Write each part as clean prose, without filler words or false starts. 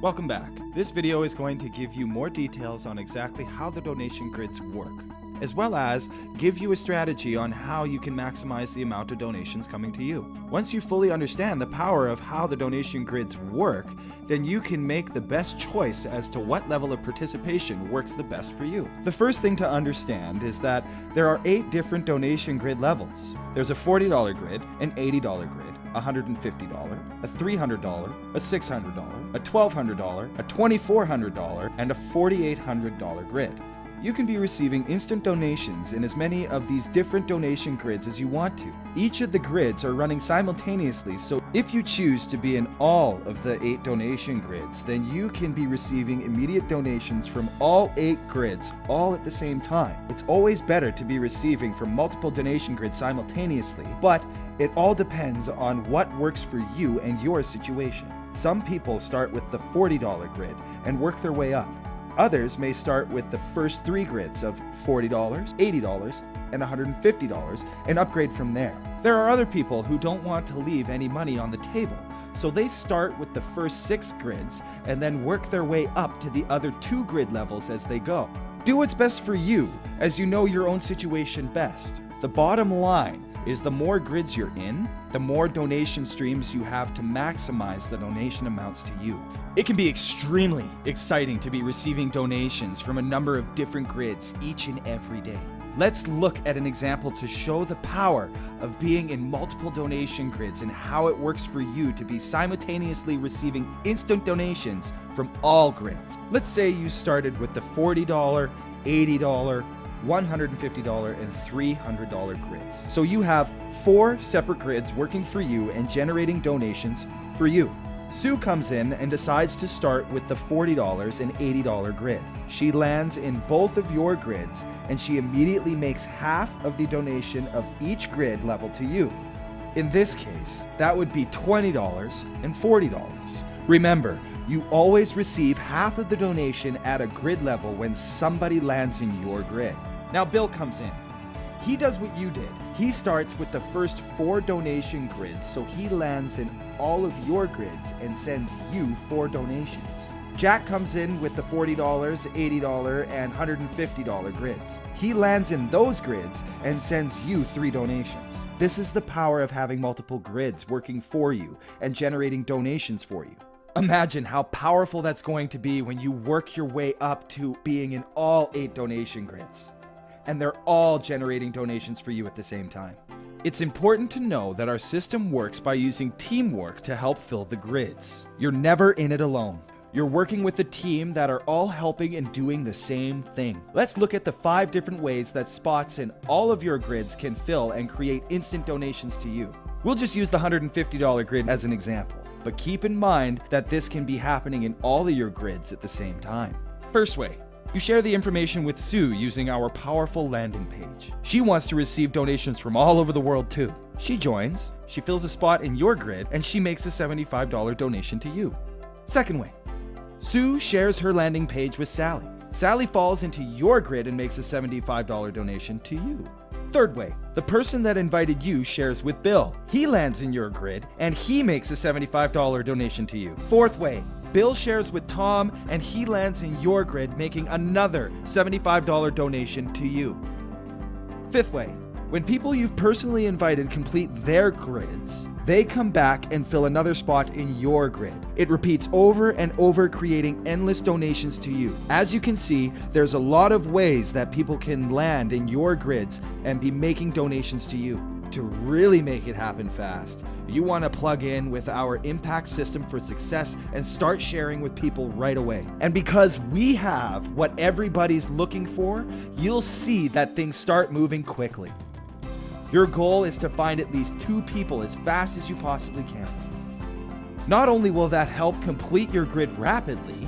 Welcome back. This video is going to give you more details on exactly how the donation grids work, as well as give you a strategy on how you can maximize the amount of donations coming to you. Once you fully understand the power of how the donation grids work, then you can make the best choice as to what level of participation works the best for you. The first thing to understand is that there are 8 different donation grid levels. There's a $40 grid, an $80 grid, a $150, a $300, a $600, a $1,200, a $2,400, and a $4,800 grid. You can be receiving instant donations in as many of these different donation grids as you want to. Each of the grids are running simultaneously, so if you choose to be in all of the 8 donation grids, then you can be receiving immediate donations from all 8 grids all at the same time. It's always better to be receiving from multiple donation grids simultaneously, but it all depends on what works for you and your situation. Some people start with the $40 grid and work their way up. Others may start with the first 3 grids of $40, $80, and $150 and upgrade from there. There are other people who don't want to leave any money on the table, so they start with the first 6 grids and then work their way up to the other 2 grid levels as they go. Do what's best for you, as you know your own situation best. The bottom line is the more grids you're in, the more donation streams you have to maximize the donation amounts to you. It can be extremely exciting to be receiving donations from a number of different grids each and every day. Let's look at an example to show the power of being in multiple donation grids and how it works for you to be simultaneously receiving instant donations from all grids. Let's say you started with the $40, $80, $150, and $300 grids. So you have 4 separate grids working for you and generating donations for you. Sue comes in and decides to start with the $40 and $80 grid. She lands in both of your grids and she immediately makes half of the donation of each grid level to you. In this case, that would be $20 and $40. Remember, you always receive half of the donation at a grid level when somebody lands in your grid. Now Bill comes in. He does what you did. He starts with the first 4 donation grids, so he lands in all of your grids and sends you 4 donations. Jack comes in with the $40, $80, and $150 grids. He lands in those grids and sends you 3 donations. This is the power of having multiple grids working for you and generating donations for you. Imagine how powerful that's going to be when you work your way up to being in all 8 donation grids, and they're all generating donations for you at the same time. It's important to know that our system works by using teamwork to help fill the grids. You're never in it alone. You're working with a team that are all helping and doing the same thing. Let's look at the 5 different ways that spots in all of your grids can fill and create instant donations to you. We'll just use the $150 grid as an example, but keep in mind that this can be happening in all of your grids at the same time. First way, you share the information with Sue using our powerful landing page. She wants to receive donations from all over the world too. She joins, she fills a spot in your grid, and she makes a $75 donation to you. Second way, Sue shares her landing page with Sally. Sally falls into your grid and makes a $75 donation to you. Third way, the person that invited you shares with Bill. He lands in your grid and he makes a $75 donation to you. Fourth way, Bill shares with Tom and he lands in your grid, making another $75 donation to you. Fifth way, when people you've personally invited complete their grids, they come back and fill another spot in your grid. It repeats over and over, creating endless donations to you. As you can see, there's a lot of ways that people can land in your grids and be making donations to you. To really make it happen fast, you want to plug in with our Impact System for Success and start sharing with people right away. And because we have what everybody's looking for, you'll see that things start moving quickly. Your goal is to find at least 2 people as fast as you possibly can. Not only will that help complete your grid rapidly,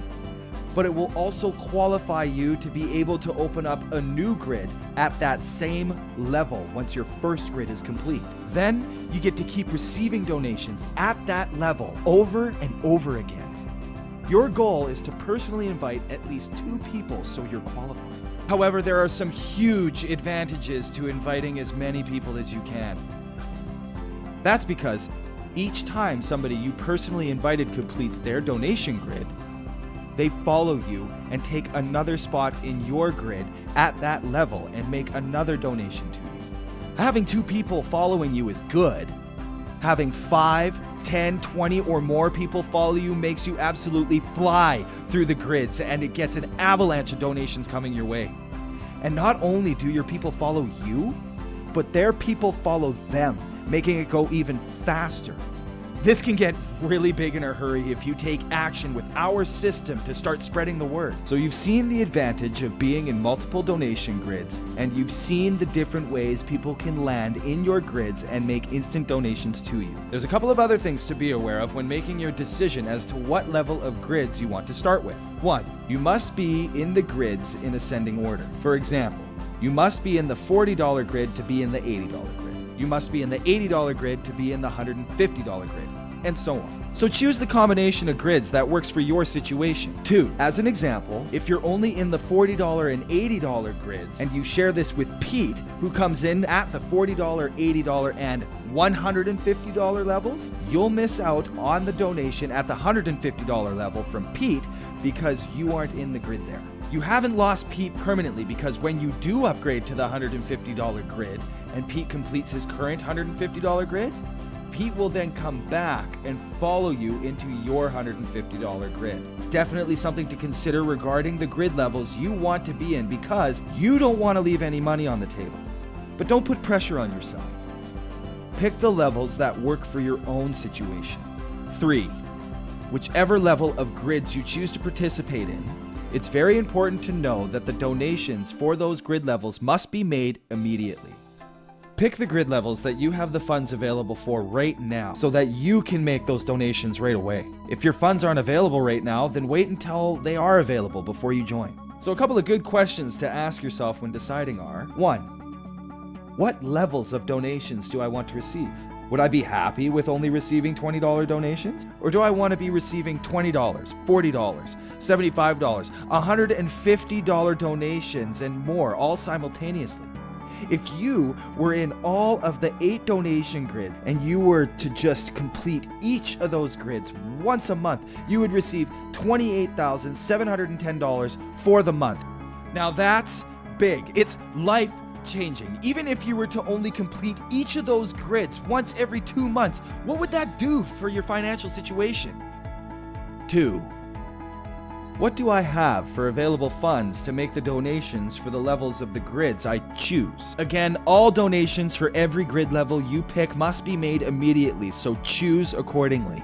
but it will also qualify you to be able to open up a new grid at that same level once your first grid is complete. Then you get to keep receiving donations at that level over and over again. Your goal is to personally invite at least 2 people so you're qualified. However, there are some huge advantages to inviting as many people as you can. That's because each time somebody you personally invited completes their donation grid, they follow you and take another spot in your grid at that level and make another donation to you. Having 2 people following you is good. Having 5, 10, 20 or more people follow you makes you absolutely fly through the grids, and it gets an avalanche of donations coming your way. And not only do your people follow you, but their people follow them, making it go even faster. This can get really big in a hurry if you take action with our system to start spreading the word. So you've seen the advantage of being in multiple donation grids, and you've seen the different ways people can land in your grids and make instant donations to you. There's a couple of other things to be aware of when making your decision as to what level of grids you want to start with. 1, you must be in the grids in ascending order. For example, you must be in the $40 grid to be in the $80 grid. You must be in the $80 grid to be in the $150 grid, and so on. So choose the combination of grids that works for your situation. 2, as an example, if you're only in the $40 and $80 grids and you share this with Pete, who comes in at the $40, $80, and $150 levels, you'll miss out on the donation at the $150 level from Pete because you aren't in the grid there. You haven't lost Pete permanently, because when you do upgrade to the $150 grid and Pete completes his current $150 grid, Pete will then come back and follow you into your $150 grid. It's definitely something to consider regarding the grid levels you want to be in, because you don't want to leave any money on the table. But don't put pressure on yourself. Pick the levels that work for your own situation. 3, whichever level of grids you choose to participate in, it's very important to know that the donations for those grid levels must be made immediately. Pick the grid levels that you have the funds available for right now so that you can make those donations right away. If your funds aren't available right now, then wait until they are available before you join. So a couple of good questions to ask yourself when deciding are: 1, what levels of donations do I want to receive? Would I be happy with only receiving $20 donations? Or do I want to be receiving $20, $40, $75, $150 donations and more, all simultaneously? If you were in all of the 8 donation grids and you were to just complete each of those grids once a month, you would receive $28,710 for the month. Now that's big. It's life-changing. Even if you were to only complete each of those grids once every 2 months, what would that do for your financial situation? 2, what do I have for available funds to make the donations for the levels of the grids I choose? Again, all donations for every grid level you pick must be made immediately, so choose accordingly.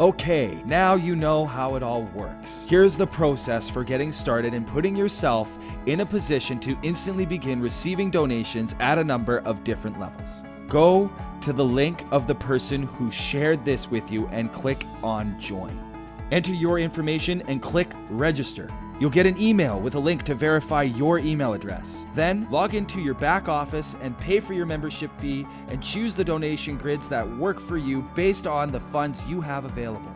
Okay, now you know how it all works. Here's the process for getting started and putting yourself in a position to instantly begin receiving donations at a number of different levels. Go to the link of the person who shared this with you and click on Join. Enter your information and click Register. You'll get an email with a link to verify your email address. Then log into your back office and pay for your membership fee and choose the donation grids that work for you based on the funds you have available.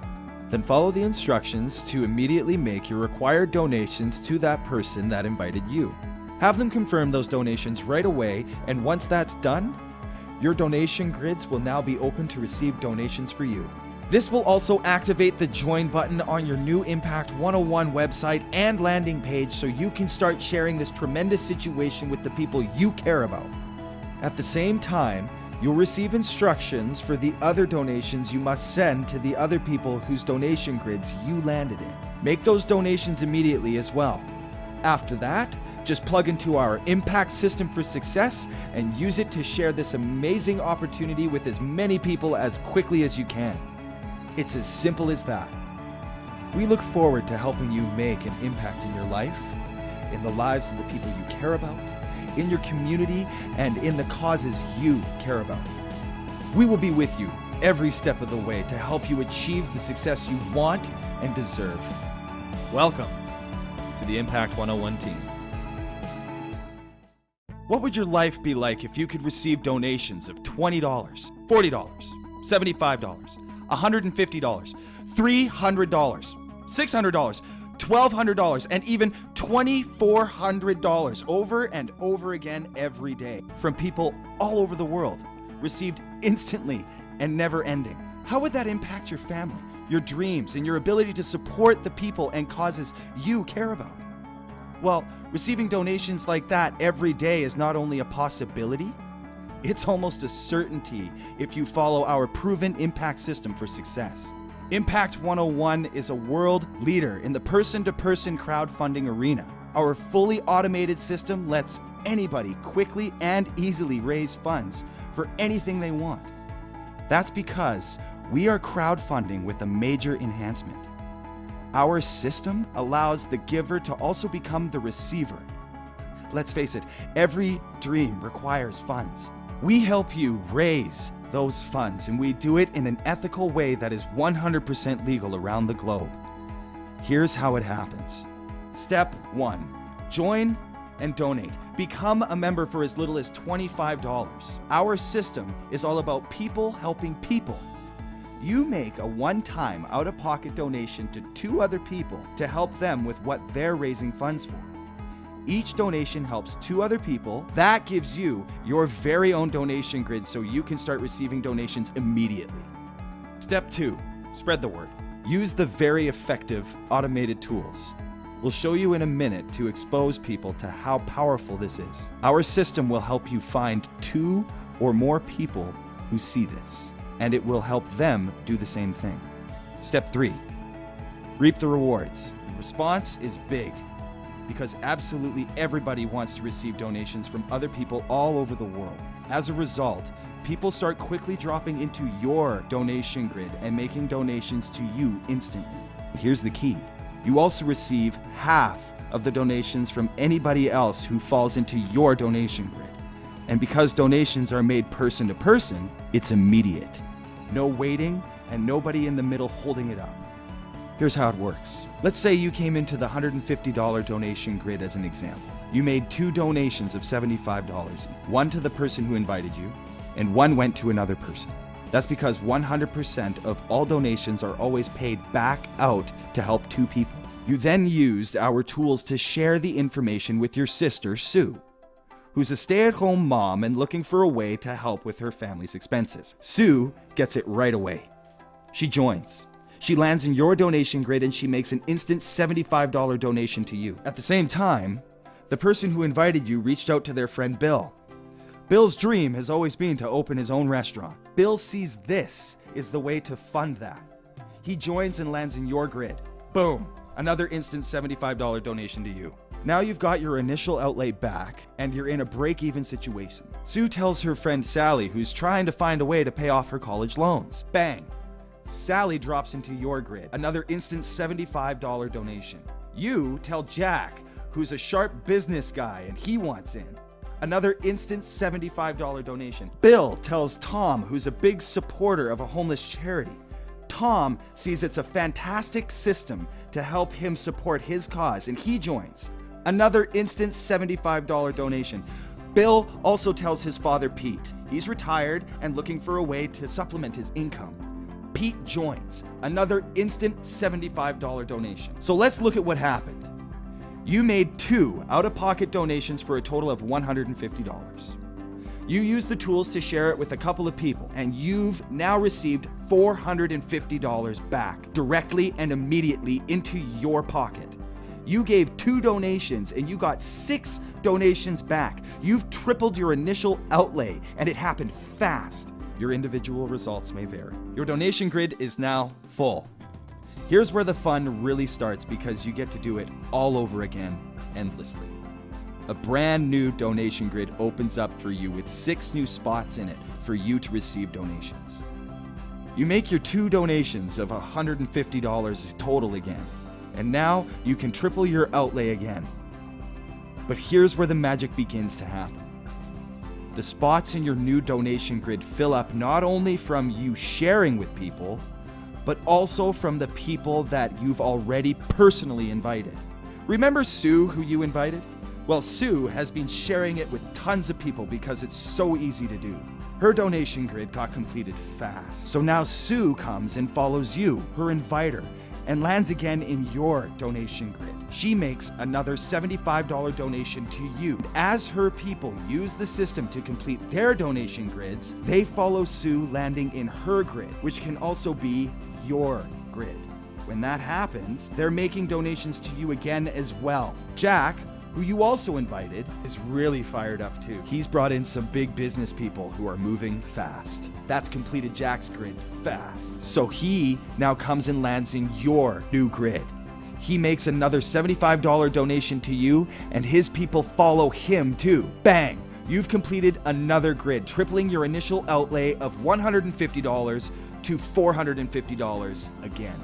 Then follow the instructions to immediately make your required donations to that person that invited you. Have them confirm those donations right away, and once that's done, your donation grids will now be open to receive donations for you. This will also activate the join button on your new Impact101 website and landing page so you can start sharing this tremendous situation with the people you care about. At the same time, you'll receive instructions for the other donations you must send to the other people whose donation grids you landed in. Make those donations immediately as well. After that, just plug into our Impact System for Success and use it to share this amazing opportunity with as many people as quickly as you can. It's as simple as that. We look forward to helping you make an impact in your life, in the lives of the people you care about, in your community, and in the causes you care about. We will be with you every step of the way to help you achieve the success you want and deserve. Welcome to the Impact101 team. What would your life be like if you could receive donations of $20, $40, $75, $150, $300, $600, $1,200, and even $2,400 over and over again every day from people all over the world, received instantly and never ending? How would that impact your family, your dreams, and your ability to support the people and causes you care about? Well, receiving donations like that every day is not only a possibility, it's almost a certainty if you follow our proven impact system for success. Impact101 is a world leader in the person-to-person crowdfunding arena. Our fully automated system lets anybody quickly and easily raise funds for anything they want. That's because we are crowdfunding with a major enhancement. Our system allows the giver to also become the receiver. Let's face it, every dream requires funds. We help you raise those funds, and we do it in an ethical way that is 100% legal around the globe. Here's how it happens. Step 1. Join and donate. Become a member for as little as $25. Our system is all about people helping people. You make a one-time out-of-pocket donation to 2 other people to help them with what they're raising funds for. Each donation helps 2 other people. That gives you your very own donation grid so you can start receiving donations immediately. Step 2, spread the word. Use the very effective automated tools. We'll show you in a minute to expose people to how powerful this is. Our system will help you find 2 or more people who see this, and it will help them do the same thing. Step 3, reap the rewards. The response is big, because absolutely everybody wants to receive donations from other people all over the world. As a result, people start quickly dropping into your donation grid and making donations to you instantly. Here's the key. You also receive half of the donations from anybody else who falls into your donation grid. And because donations are made person to person, it's immediate. No waiting and nobody in the middle holding it up. Here's how it works. Let's say you came into the $150 donation grid as an example. You made 2 donations of $75, one to the person who invited you, and one went to another person. That's because 100% of all donations are always paid back out to help 2 people. You then used our tools to share the information with your sister, Sue, who's a stay-at-home mom and looking for a way to help with her family's expenses. Sue gets it right away. She joins. She lands in your donation grid and she makes an instant $75 donation to you. At the same time, the person who invited you reached out to their friend Bill. Bill's dream has always been to open his own restaurant. Bill sees this is the way to fund that. He joins and lands in your grid. Boom! Another instant $75 donation to you. Now you've got your initial outlay back and you're in a break-even situation. Sue tells her friend Sally, who's trying to find a way to pay off her college loans. Bang! Sally drops into your grid. Another instant $75 donation. You tell Jack, who's a sharp business guy and he wants in. Another instant $75 donation. Bill tells Tom, who's a big supporter of a homeless charity. Tom sees it's a fantastic system to help him support his cause and he joins. Another instant $75 donation. Bill also tells his father Pete. He's retired and looking for a way to supplement his income. Pete joins. Another instant $75 donation. So let's look at what happened. You made 2 out-of-pocket donations for a total of $150. You used the tools to share it with a couple of people, and you've now received $450 back directly and immediately into your pocket. You gave 2 donations and you got 6 donations back. You've tripled your initial outlay, and it happened fast. Your individual results may vary. Your donation grid is now full. Here's where the fun really starts, because you get to do it all over again, endlessly. A brand new donation grid opens up for you with 6 new spots in it for you to receive donations. You make your 2 donations of $150 total again, and now you can triple your outlay again. But here's where the magic begins to happen. The spots in your new donation grid fill up not only from you sharing with people, but also from the people that you've already personally invited. Remember Sue, who you invited? Well, Sue has been sharing it with tons of people because it's so easy to do. Her donation grid got completed fast. So now Sue comes and follows you, her inviter, and lands again in your donation grid. She makes another $75 donation to you. As her people use the system to complete their donation grids, they follow Sue, landing in her grid, which can also be your grid. When that happens, they're making donations to you again as well. Jack, who you also invited, is really fired up too. He's brought in some big business people who are moving fast. That's completed Jack's grid fast. So he now comes and lands in your new grid. He makes another $75 donation to you, and his people follow him too. Bang! You've completed another grid, tripling your initial outlay of $150 to $450 again.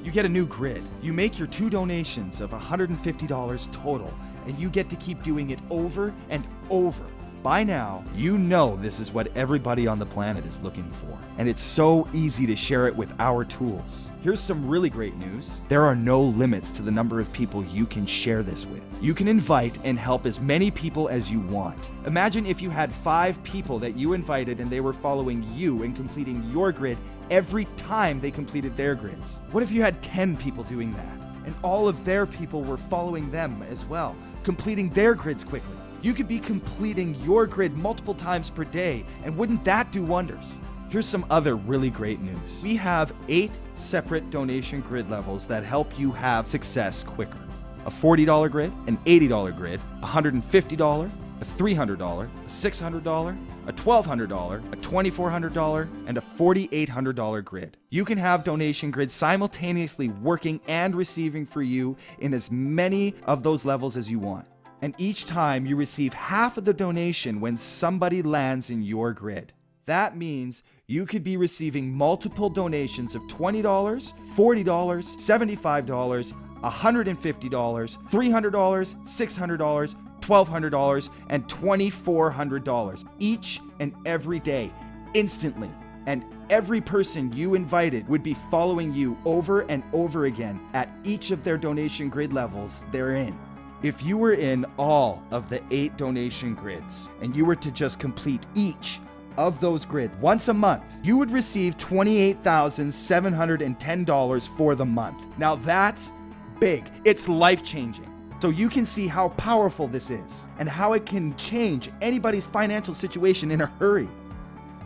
You get a new grid. You make your 2 donations of $150 total, and you get to keep doing it over and over. By now, you know this is what everybody on the planet is looking for, and it's so easy to share it with our tools. Here's some really great news. There are no limits to the number of people you can share this with. You can invite and help as many people as you want. Imagine if you had 5 people that you invited and they were following you and completing your grid every time they completed their grids. What if you had 10 people doing that, and all of their people were following them as well, completing their grids quickly? You could be completing your grid multiple times per day, and wouldn't that do wonders? Here's some other really great news. We have 8 separate donation grid levels that help you have success quicker. A $40 grid, an $80 grid, a $150, a $300, a $600, a $1,200, a $2,400, and a $4,800 grid. You can have donation grids simultaneously working and receiving for you in as many of those levels as you want. And each time you receive half of the donation when somebody lands in your grid. That means you could be receiving multiple donations of $20, $40, $75, $150, $300, $600, $1,200, and $2,400 each and every day, instantly. And every person you invited would be following you over and over again at each of their donation grid levels they're in. If you were in all of the 8 donation grids and you were to just complete each of those grids once a month, you would receive $28,710 for the month. Now that's big. It's life-changing. So you can see how powerful this is and how it can change anybody's financial situation in a hurry.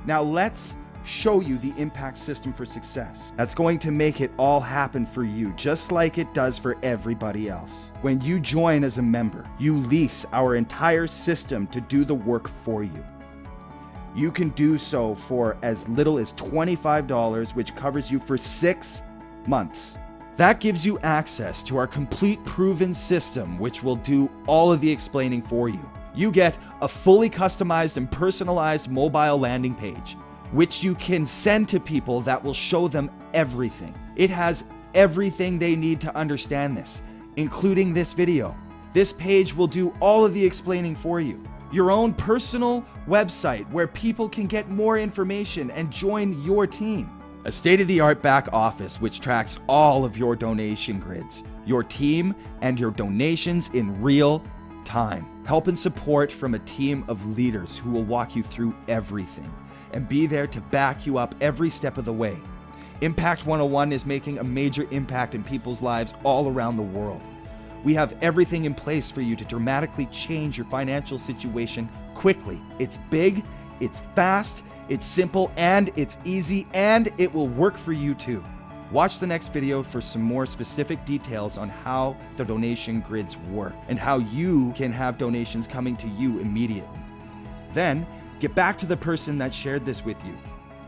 Now let's show you the impact system for success that's going to make it all happen for you, just like it does for everybody else. When you join as a member, you lease our entire system to do the work for you. You can do so for as little as $25, which covers you for 6 months. That gives you access to our complete proven system, which will do all of the explaining for you. You get a fully customized and personalized mobile landing page, which you can send to people that will show them everything. It has everything they need to understand this, including this video. This page will do all of the explaining for you. Your own personal website where people can get more information and join your team. A state-of-the-art back office which tracks all of your donation grids, your team, and your donations in real time. Help and support from a team of leaders who will walk you through everything and be there to back you up every step of the way. Impact 101 is making a major impact in people's lives all around the world. We have everything in place for you to dramatically change your financial situation quickly. It's big, it's fast, it's simple, and it's easy, and it will work for you too. Watch the next video for some more specific details on how the donation grids work and how you can have donations coming to you immediately. Then, get back to the person that shared this with you.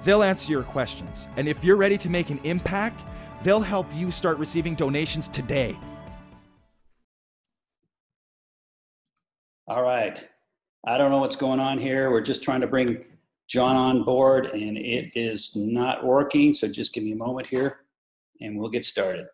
They'll answer your questions, and if you're ready to make an impact, they'll help you start receiving donations today. All right. I don't know what's going on here. We're just trying to bring John on board, and it is not working, so just give me a moment here, and we'll get started.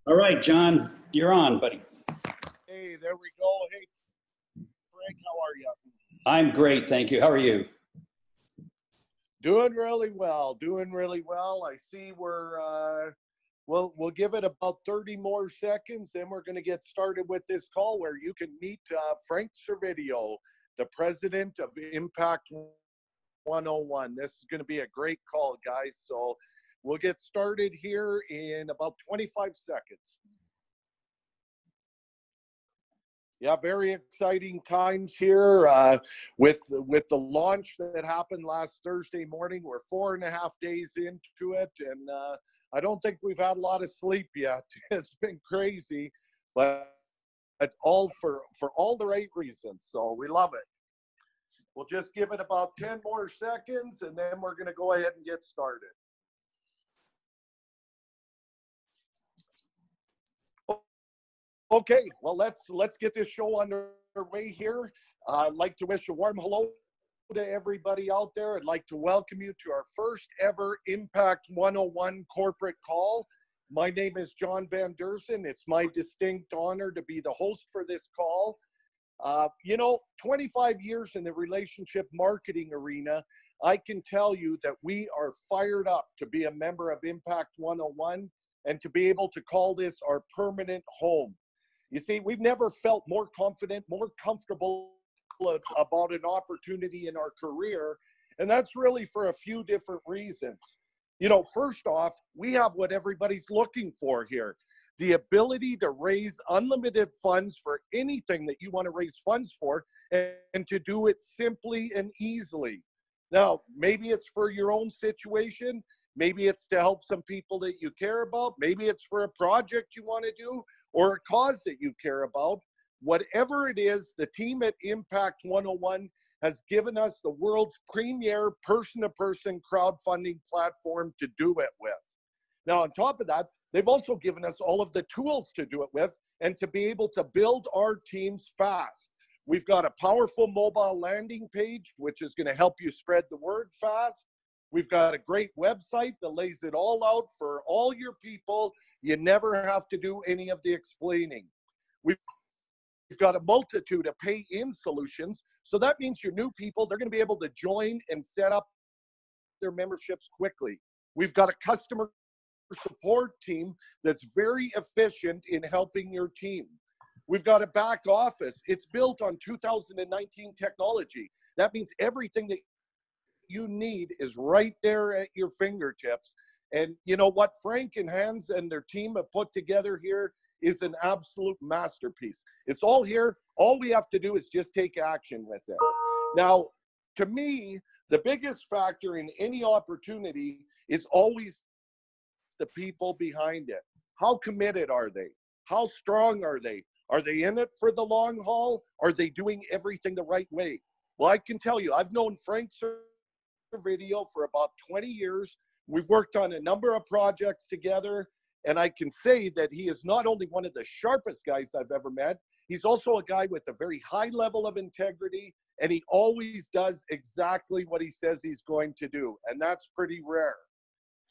All right, John, you're on, buddy. Hey, there we go. Hey, Frank, how are you? I'm great, thank you. How are you? Doing really well. Doing really well. I see we'll give it about 30 more seconds, then we're going to get started with this call where you can meet Frank Servedio, the president of Impact101. This is going to be a great call, guys. So we'll get started here in about 25 seconds. Yeah, very exciting times here with the launch that happened last Thursday morning. We're 4.5 days into it, and I don't think we've had a lot of sleep yet. It's been crazy, but all for all the right reasons. So we love it. We'll just give it about 10 more seconds, and then we're going to go ahead and get started. Okay, well, let's get this show underway here. I'd like to wish a warm hello to everybody out there. I'd like to welcome you to our first ever Impact 101 corporate call. My name is John Van Dersen. It's my distinct honor to be the host for this call. 25 years in the relationship marketing arena, I can tell you that we are fired up to be a member of Impact 101 and to be able to call this our permanent home. You see, we've never felt more confident, more comfortable about an opportunity in our career, and that's really for a few different reasons. First off, we have what everybody's looking for here, the ability to raise unlimited funds for anything that you want to raise funds for, and to do it simply and easily. Now, maybe it's for your own situation, maybe it's to help some people that you care about, maybe it's for a project you want to do, or a cause that you care about. Whatever it is, the team at Impact 101 has given us the world's premier person-to-person crowdfunding platform to do it with. Now, on top of that, they've also given us all of the tools to do it with and to be able to build our teams fast. We've got a powerful mobile landing page, which is going to help you spread the word fast. We've got a great website that lays it all out for all your people. You never have to do any of the explaining. We've got a multitude of pay-in solutions. So that means your new people, they're going to be able to join and set up their memberships quickly. We've got a customer support team that's very efficient in helping your team. We've got a back office. It's built on 2019 technology. That means everything that you need is right there at your fingertips. And you know what Frank and Hans and their team have put together here is an absolute masterpiece. It's all here. All we have to do is just take action with it. Now, to me, the biggest factor in any opportunity is always the people behind it. How committed are they? How strong are they? Are they in it for the long haul? Are they doing everything the right way? Well, I can tell you, I've known Frank Servedio for about 20 years. We've worked on a number of projects together, and I can say that he is not only one of the sharpest guys I've ever met, he's also a guy with a very high level of integrity, and he always does exactly what he says he's going to do, and that's pretty rare.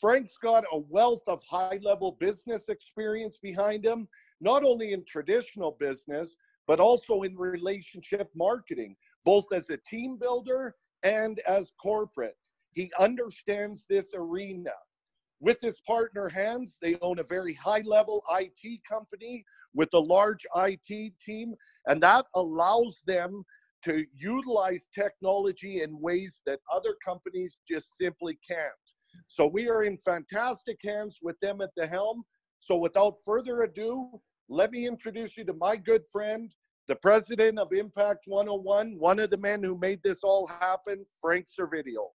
Frank's got a wealth of high-level business experience behind him, not only in traditional business, but also in relationship marketing, both as a team builder and as corporate. He understands this arena. With his partner, Hans, they own a very high-level IT company with a large IT team, and that allows them to utilize technology in ways that other companies just simply can't. So we are in fantastic hands with them at the helm. So without further ado, let me introduce you to my good friend, the president of Impact101, one of the men who made this all happen, Frank Servedio.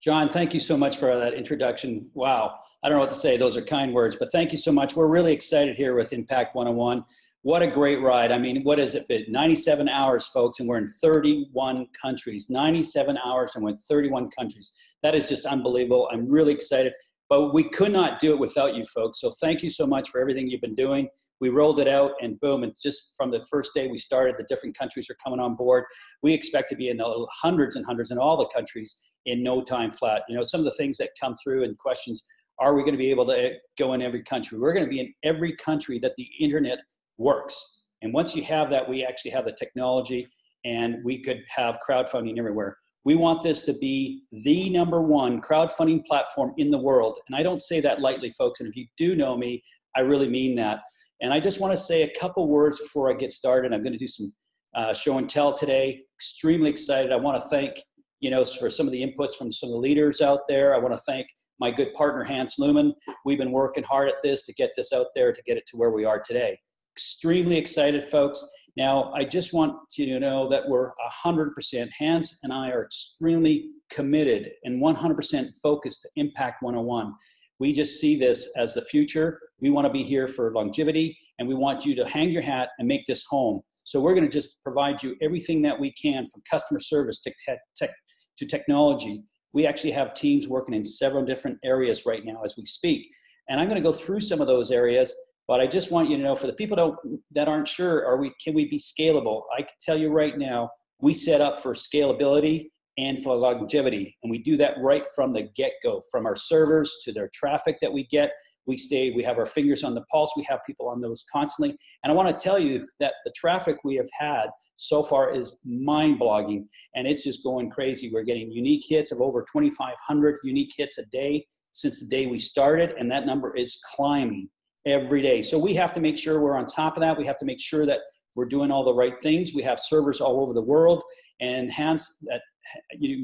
John, thank you so much for that introduction. Wow, I don't know what to say. Those are kind words, but thank you so much. We're really excited here with Impact101. What a great ride. I mean, what has it been? 97 hours, folks, and we're in 31 countries. 97 hours and we're in 31 countries. That is just unbelievable. I'm really excited, but we could not do it without you folks. So thank you so much for everything you've been doing. We rolled it out and boom, and just from the first day we started, the different countries are coming on board. We expect to be in hundreds and hundreds in all the countries in no time flat. You know, some of the things that come through and questions, are we going to be able to go in every country? We're going to be in every country that the internet works. And once you have that, we actually have the technology and we could have crowdfunding everywhere. We want this to be the #1 crowdfunding platform in the world. And I don't say that lightly, folks. And if you do know me, I really mean that. And I just want to say a couple words before I get started. I'm going to do some show and tell today. Extremely excited. I want to thank, you know, for some of the inputs from some of the leaders out there. I want to thank my good partner, Hans Looman. We've been working hard at this to get this out there, to get it to where we are today. Extremely excited, folks. Now, I just want you to know that we're 100%, Hans and I are extremely committed and 100% focused to Impact101. We just see this as the future. We want to be here for longevity, and we want you to hang your hat and make this home. So we're going to just provide you everything that we can, from customer service to technology. We actually have teams working in several different areas right now as we speak. And I'm going to go through some of those areas. But I just want you to know, for the people that aren't sure, can we be scalable? I can tell you right now, we set up for scalability and for longevity. And we do that right from the get-go, from our servers to their traffic that we get. We have our fingers on the pulse. We have people on those constantly. And I want to tell you that the traffic we have had so far is mind-boggling, and it's just going crazy. We're getting unique hits of over 2,500 unique hits a day since the day we started, and that number is climbing every day. So we have to make sure we're on top of that. We have to make sure that we're doing all the right things. We have servers all over the world, and Hans,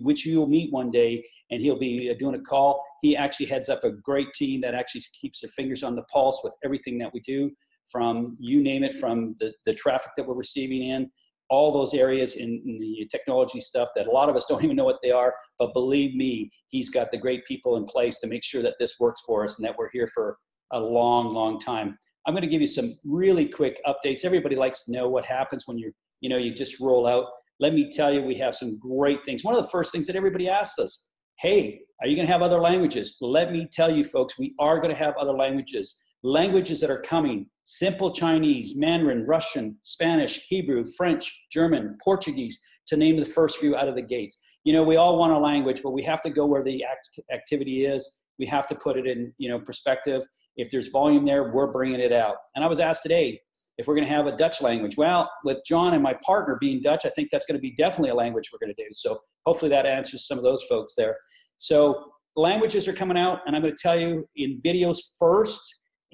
which you'll meet one day, and he'll be doing a call. He actually heads up a great team that actually keeps their fingers on the pulse with everything that we do, from you name it, from the traffic that we're receiving in, all those areas in the technology stuff that a lot of us don't even know what they are. But believe me, he's got the great people in place to make sure that this works for us and that we're here for a long, long time. I'm going to give you some really quick updates. Everybody likes to know what happens when you just roll out. Let me tell you, we have some great things. One of the first things that everybody asks us, hey, are you going to have other languages? Let me tell you, folks, we are going to have other languages. Languages that are coming: simple Chinese, Mandarin, Russian, Spanish, Hebrew, French, German, Portuguese, to name the first few out of the gates. You know, we all want a language, but we have to go where the activity is. We have to put it in, perspective. If there's volume there, we're bringing it out. And I was asked today if we're going to have a Dutch language. Well, with John and my partner being Dutch, I think that's going to be definitely a language we're going to do. So hopefully that answers some of those folks there. So languages are coming out, and I'm going to tell you in videos first,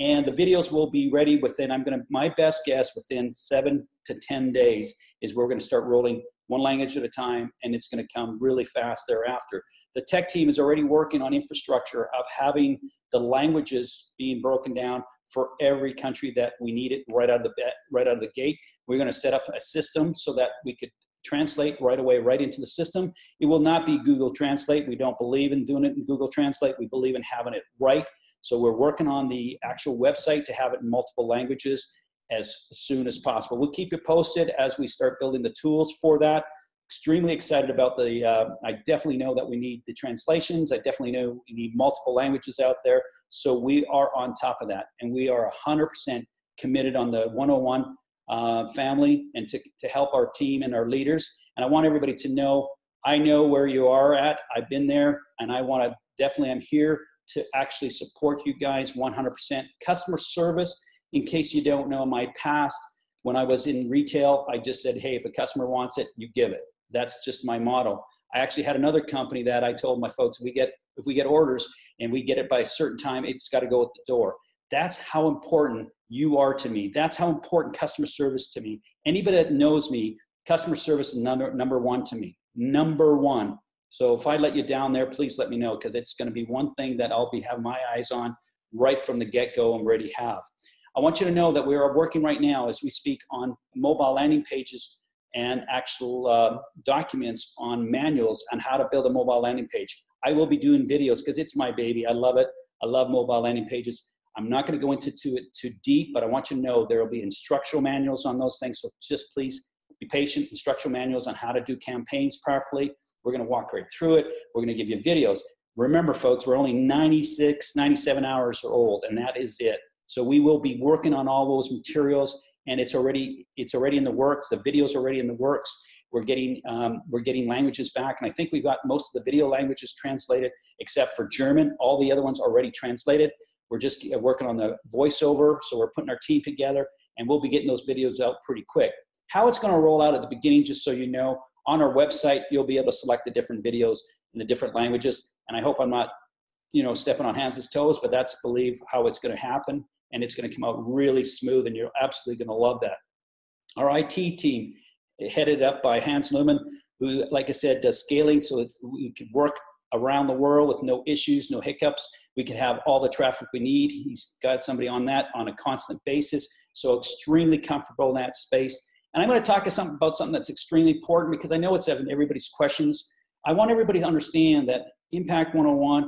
and the videos will be ready within, my best guess, within 7 to 10 days is we're going to start rolling one language at a time, and it's going to come really fast thereafter. The tech team is already working on infrastructure of having the languages being broken down for every country that we need it right out of the gate. We're going to set up a system so that we could translate right away, right into the system. It will not be Google Translate. We don't believe in doing it in Google Translate. We believe in having it right So we're working on the actual website to have it in multiple languages as soon as possible. We'll keep you posted as we start building the tools for that. Extremely excited about the, I definitely know that we need the translations. I definitely know we need multiple languages out there. So we are on top of that. And we are 100% committed on the 101 family and to help our team and our leaders. And I want everybody to know, I know where you are at. I've been there, and I want to definitely, I'm here to actually support you guys 100%. Customer service, in case you don't know my past, when I was in retail, I just said, hey, if a customer wants it, you give it. That's just my model. I actually had another company that I told my folks, if we get orders and we get it by a certain time, it's got to go at the door. That's how important you are to me. That's how important customer service to me. Anybody that knows me, customer service is number one to me. Number one. So if I let you down there, please let me know, because it's going to be one thing that I'll have my eyes on right from the get-go and already have. I want you to know that we are working right now as we speak on mobile landing pages and actual documents on manuals on how to build a mobile landing page. I will be doing videos because it's my baby. I love it. I love mobile landing pages. I'm not going to go into it too deep, but I want you to know there will be instructional manuals on those things. So just please be patient. Instructional manuals on how to do campaigns properly. We're going to walk right through it. We're going to give you videos. Remember, folks, we're only 96, 97 hours old, and that is it. So we will be working on all those materials, and it's already in the works. The video's already in the works. We're getting languages back, and I think we've got most of the video languages translated except for German. All the other ones already translated. We're just working on the voiceover, so we're putting our team together, and we'll be getting those videos out pretty quick. How it's going to roll out at the beginning, just so you know, on our website, you'll be able to select the different videos in the different languages, and I hope I'm not, stepping on Hans's toes, but that's, believe, how it's going to happen, and it's going to come out really smooth, and you're absolutely going to love that. Our IT team, headed up by Hans Looman, who, like I said, does scaling so that we can work around the world with no issues, no hiccups. We can have all the traffic we need. He's got somebody on that on a constant basis, so extremely comfortable in that space. And I'm going to talk about something that's extremely important, because I know it's everybody's questions. I want everybody to understand that Impact101,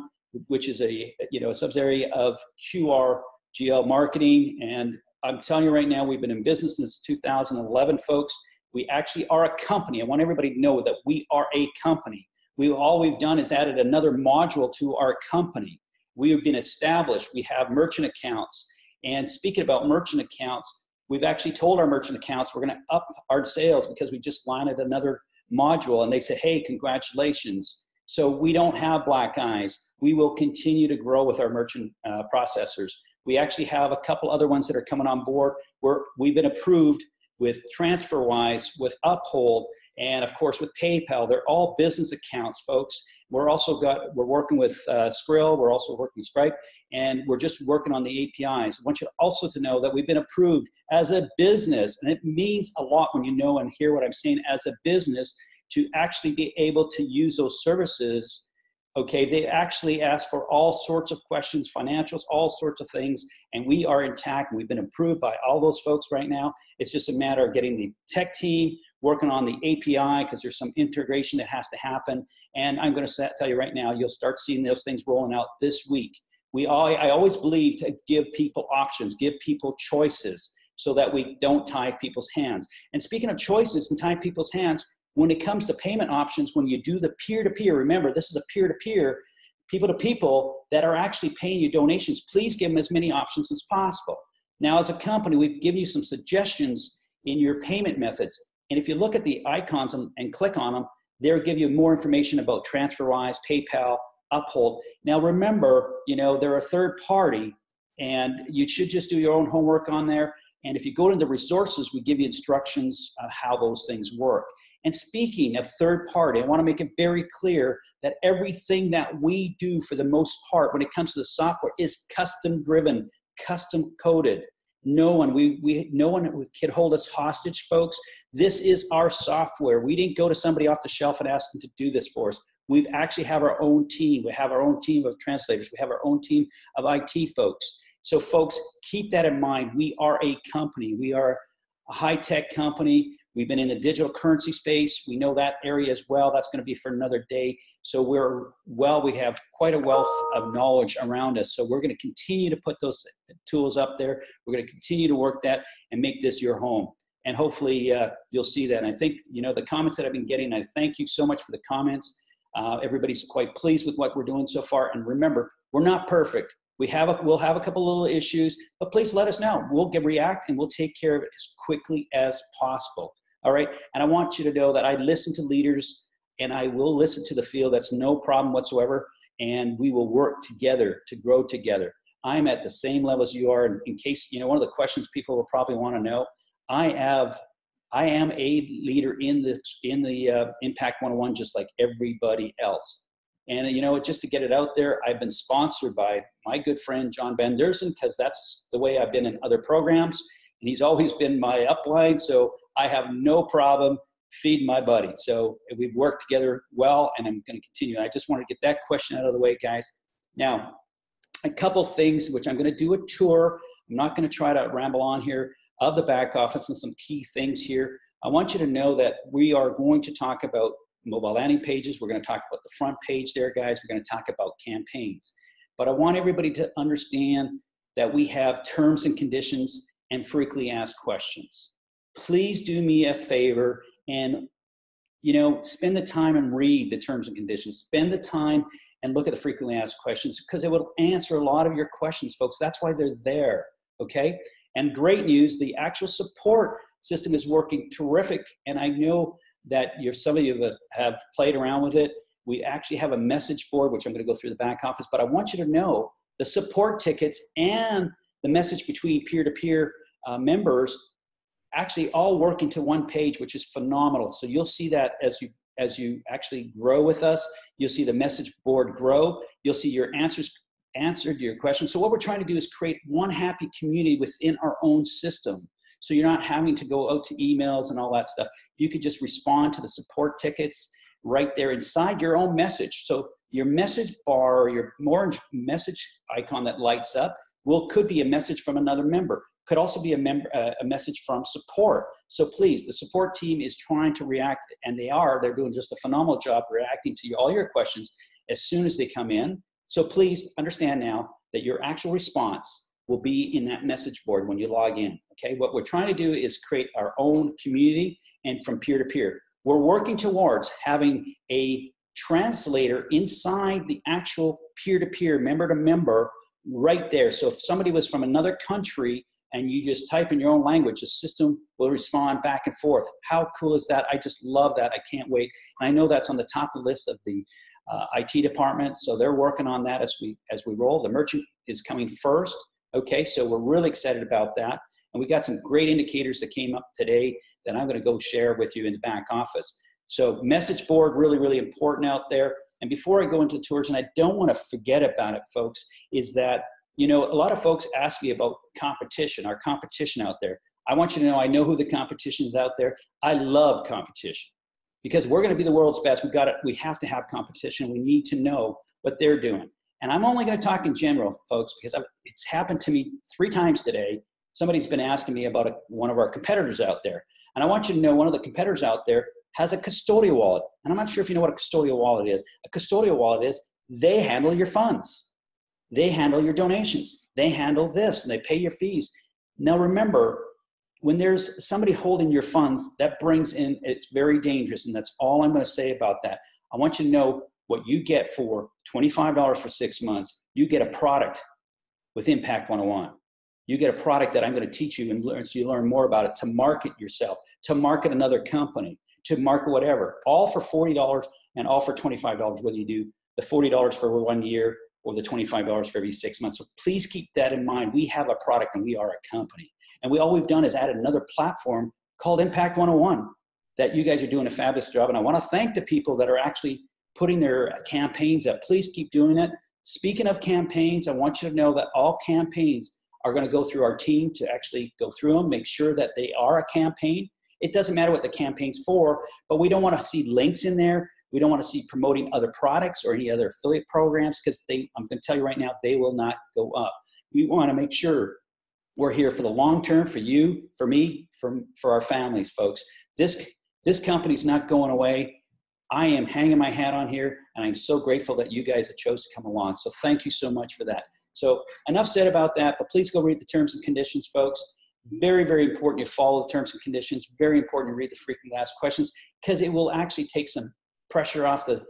which is a subsidiary of QRGL Marketing, and I'm telling you right now, we've been in business since 2011, folks. We actually are a company. I want everybody to know that we are a company. All we've done is added another module to our company. We have been established. We have merchant accounts. And speaking about merchant accounts, we've actually told our merchant accounts we're going to up our sales because we just landed another module, and they said, hey, congratulations. So we don't have black eyes. We will continue to grow with our merchant processors. We actually have a couple other ones that are coming on board where we've been approved with TransferWise, with Uphold, and of course with PayPal. They're all business accounts, folks. We're working with Skrill. We're also working with Stripe, and we're just working on the APIs. I want you also to know that we've been approved as a business, and it means a lot when you know and hear what I'm saying, as a business, to actually be able to use those services. Okay, they actually ask for all sorts of questions, financials, all sorts of things, and we are intact. We've been approved by all those folks right now. It's just a matter of getting the tech team working on the API, because there's some integration that has to happen. And I'm going to tell you right now, you'll start seeing those things rolling out this week. I always believe to give people options, give people choices, so that we don't tie people's hands. And speaking of choices and tying people's hands, when it comes to payment options, when you do the peer-to-peer, remember, this is a peer-to-peer, people-to-people that are actually paying you donations. Please give them as many options as possible. Now, as a company, we've given you some suggestions in your payment methods. And if you look at the icons and click on them, they'll give you more information about TransferWise, PayPal, Uphold. Now, remember, they're a third party, and you should just do your own homework on there. And if you go to the resources, we give you instructions of how those things work. And speaking of third party, I want to make it very clear that everything that we do, for the most part, when it comes to the software, is custom driven, custom coded. No one can hold us hostage, folks. This is our software. We didn't go to somebody off the shelf and ask them to do this for us. We actually have our own team. We have our own team of translators. We have our own team of IT folks. So folks, keep that in mind. We are a company. We are a high-tech company. We've been in the digital currency space. We know that area as well. That's going to be for another day. So we have quite a wealth of knowledge around us. So we're going to continue to put those tools up there. We're going to continue to work that and make this your home. And hopefully you'll see that. And I think, the comments that I've been getting, I thank you so much for the comments. Everybody's quite pleased with what we're doing so far. And remember, we're not perfect. We'll have a couple little issues, but please let us know. We'll react and we'll take care of it as quickly as possible. All right. And I want you to know that I listen to leaders and I will listen to the field. That's no problem whatsoever. And we will work together to grow together. I'm at the same level as you are. In case, one of the questions people will probably want to know, I am a leader in the Impact 101, just like everybody else. And, just to get it out there, I've been sponsored by my good friend, John Van Dersen, because that's the way I've been in other programs. And he's always been my upline. So I have no problem feeding my buddy. So we've worked together well, and I'm going to continue. I just want to get that question out of the way, guys. Now, a couple things, which I'm going to do a tour. I'm not going to try to ramble on here of the back office and some key things here. I want you to know that we are going to talk about mobile landing pages. We're going to talk about the front page there, guys. We're going to talk about campaigns. But I want everybody to understand that we have terms and conditions and frequently asked questions. Please do me a favor and, spend the time and read the terms and conditions. Spend the time and look at the frequently asked questions, because it will answer a lot of your questions, folks. That's why they're there, okay? And great news, the actual support system is working terrific. And I know that some of you have played around with it. We actually have a message board, which I'm going to go through the back office, but I want you to know the support tickets and the message between peer-to-peer members actually all work into one page, which is phenomenal. So you'll see that as you actually grow with us. You'll see the message board grow. You'll see your answered to your questions. So what we're trying to do is create one happy community within our own system. So you're not having to go out to emails and all that stuff. You could just respond to the support tickets right there inside your own message. So your message bar or your orange message icon that lights up could be a message from another member. Could also be a message from support. So please, the support team is trying to react, and they're doing just a phenomenal job reacting to all your questions as soon as they come in. So please understand now that your actual response will be in that message board when you log in, okay? What we're trying to do is create our own community and from peer to peer. We're working towards having a translator inside the actual peer-to-peer, member-to-member right there. So if somebody was from another country and you just type in your own language, the system will respond back and forth. How cool is that? I just love that. I can't wait. And I know that's on the top of the list of the IT department. So they're working on that as we roll. The merchant is coming first. Okay, so we're really excited about that. And we got some great indicators that came up today that I'm going to go share with you in the back office. So message board, really, really important out there. And before I go into tours, and I don't want to forget about it, folks, is that, a lot of folks ask me about competition, our competition out there. I want you to know I know who the competition is out there. I love competition because we're going to be the world's best. We have to have competition. We need to know what they're doing. And I'm only going to talk in general, folks, because it's happened to me 3 times today. Somebody's been asking me about one of our competitors out there. And I want you to know one of the competitors out there has a custodial wallet. And I'm not sure if you know what a custodial wallet is. A custodial wallet is they handle your funds. They handle your donations. They handle this and they pay your fees. Now remember, when there's somebody holding your funds, that brings in, it's very dangerous. And that's all I'm going to say about that. I want you to know what you get for $25 for 6 months. You get a product with Impact 101. You get a product that I'm going to teach you and learn, so you learn more about it, to market yourself, to market another company, to market whatever, all for $40 and all for $25, whether you do the $40 for 1 year or the $25 for every 6 months. So please keep that in mind. We have a product and we are a company. And all we've done is add another platform called Impact 101 that you guys are doing a fabulous job. And I want to thank the people that are actually putting their campaigns up. Please keep doing it. Speaking of campaigns, I want you to know that all campaigns are going to go through our team to actually go through them, make sure that they are a campaign. It doesn't matter what the campaign's for, but we don't want to see links in there. We don't want to see promoting other products or any other affiliate programs, because I'm going to tell you right now, they will not go up. We want to make sure We're here for the long term, for you, for me, for our families, folks. This company's not going away. I am hanging my hat on here, and I'm so grateful that you guys have chose to come along. So thank you so much for that. So enough said about that, but please go read the terms and conditions, folks. Very, very important you follow the terms and conditions. Very important to read the frequently asked questions, because it will actually take some pressure off the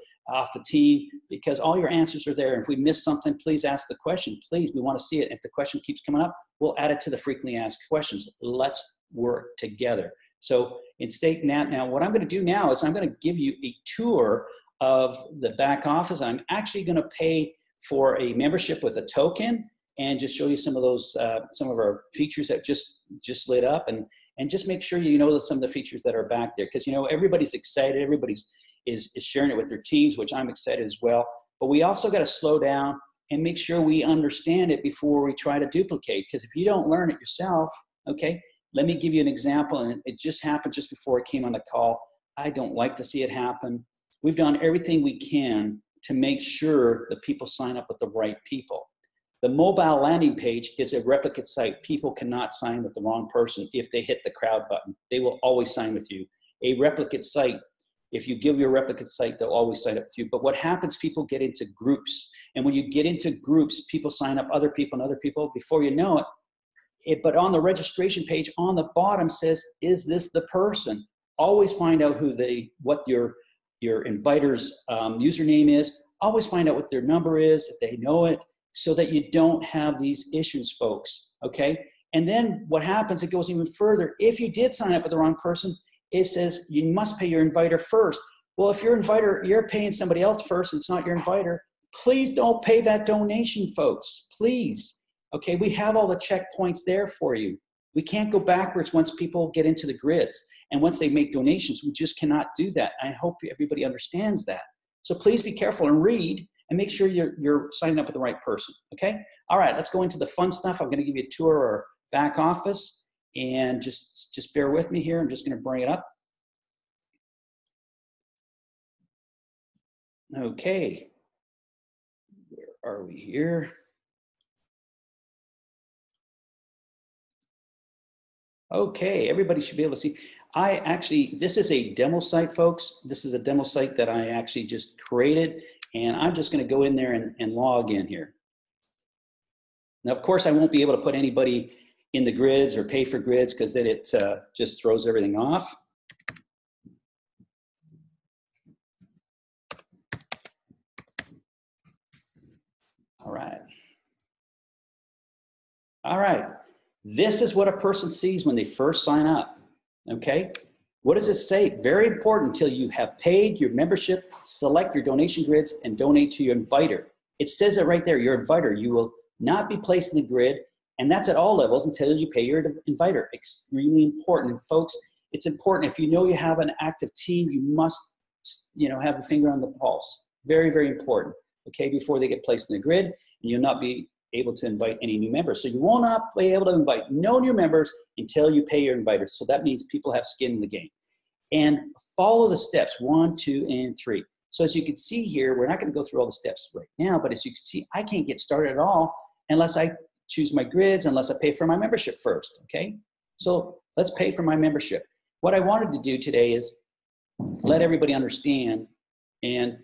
team, because all your answers are there. If we miss something, please ask the question. Please, we want to see it. If the question keeps coming up, we'll add it to the frequently asked questions. Let's work together. So in state now, what I'm going to do now is I'm going to give you a tour of the back office. I'm actually going to pay for a membership with a token and just show you some of those, some of our features that just lit up, and just make sure you know some of the features that are back there, because everybody's excited, everybody's is sharing it with their teams, which I'm excited as well. But we also got to slow down and make sure we understand it before we try to duplicate, because if you don't learn it yourself, okay, let me give you an example, and it just happened just before I came on the call. I don't like to see it happen. We've done everything we can to make sure that people sign up with the right people. The mobile landing page is a replicate site. People cannot sign with the wrong person if they hit the crowd button. They will always sign with you. A replicate site, if you give your replicate site, they'll always sign up with you. But what happens, people get into groups. And when you get into groups, people sign up other people and other people. Before you know it, but on the registration page on the bottom says, is this the person? Always find out what your inviter's username is. Always find out what their number is, if they know it, so that you don't have these issues, folks, okay? And then what happens, it goes even further. If you did sign up with the wrong person, it says you must pay your inviter first. Well, if your inviter, you're paying somebody else first, and it's not your inviter, please don't pay that donation, folks, please. Okay, we have all the checkpoints there for you. We can't go backwards once people get into the grids. And once they make donations, we just cannot do that. I hope everybody understands that. So please be careful and read and make sure you're signing up with the right person, okay? All right, let's go into the fun stuff. I'm gonna give you a tour of our back office, and just bear with me here. I'm just gonna bring it up. Okay, where are we here? Okay, everybody should be able to see. This is a demo site, folks. This is a demo site that I actually just created, and I'm just gonna go in there and log in here. Now, of course, I won't be able to put anybody in the grids or pay for grids, because then it just throws everything off. All right. All right. This is what a person sees when they first sign up, okay? What does it say? Very important. Until you have paid your membership, select your donation grids and donate to your inviter. It says it right there, your inviter. You will not be placed in the grid, and that's at all levels, until you pay your inviter. Extremely important. And folks, it's important. If you know you have an active team, you must have a finger on the pulse. Very, very important, okay, before they get placed in the grid, and you'll not be able to invite any new members. So you will not be able to invite no new members until you pay your inviters. So that means people have skin in the game. And follow the steps 1, 2, and 3. So as you can see here, we're not going to go through all the steps right now, but as you can see, I can't get started at all unless I choose my grids, unless I pay for my membership first, okay? So let's pay for my membership. What I wanted to do today is let everybody understand, and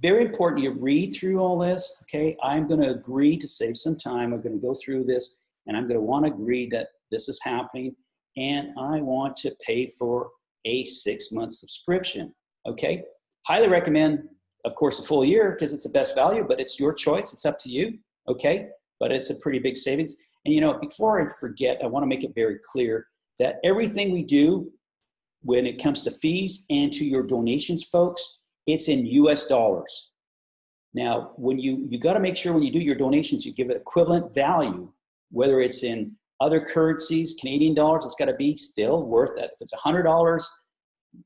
very important you read through all this, okay? I'm gonna agree to save some time. I'm gonna go through this, and I'm gonna wanna agree that this is happening, and I want to pay for a 6-month subscription, okay? Highly recommend, of course, a full year, because it's the best value, but it's your choice, it's up to you, okay? But it's a pretty big savings. And before I forget, I wanna make it very clear that everything we do when it comes to fees and to your donations, folks, it's in US dollars. Now, when you got to make sure when you do your donations, you give it equivalent value, whether it's in other currencies, Canadian dollars, it's got to be still worth that. If it's $100